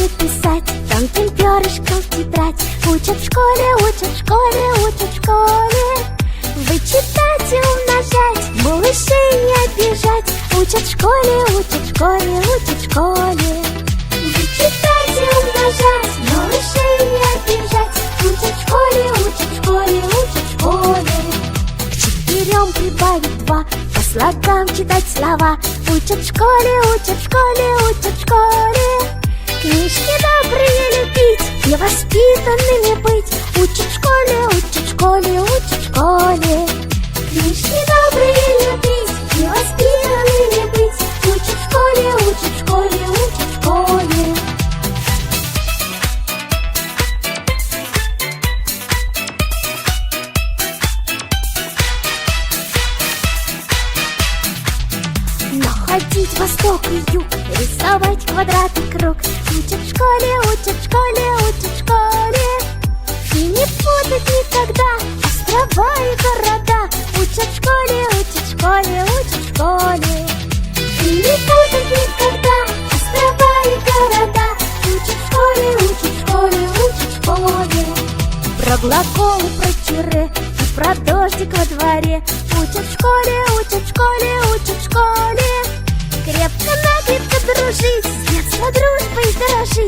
умеют писать, тонким перышком в тетрадь. Учат в школе, учат в школе, учат в школе. Вычитать и умножать, малышей не обижать. Учат в школе, учат в школе, учат в школе. Вычитать и умножать, малышей не обижать. Учат в школе, учат в школе, учат в школе. К четырем прибавить два, по слогам читать слова. Учат в школе, учат в школе, учат в школе. Книжки добрые любить, невоспитанными быть. Учат в школе, учат в школе, учат в школе. Книжки добрые любить, невоспитанными быть. Учат в школе, учат в школе, учат в школе. Находить восток и юг, рисовать квадрат и круг. Учат в школе, учат в школе, учат в школе. И не путать никогда острова и города. Учат в школе, учат в школе, учат в школе. И не путать никогда острова и города. Учат в школе, учат в школе, учат в школе. Про глаголы, про тире и про дождик во дворе. Учат в школе, учат в школе, учат в школе. Крепко-накрепко дружить, с детства дружбой дорожить.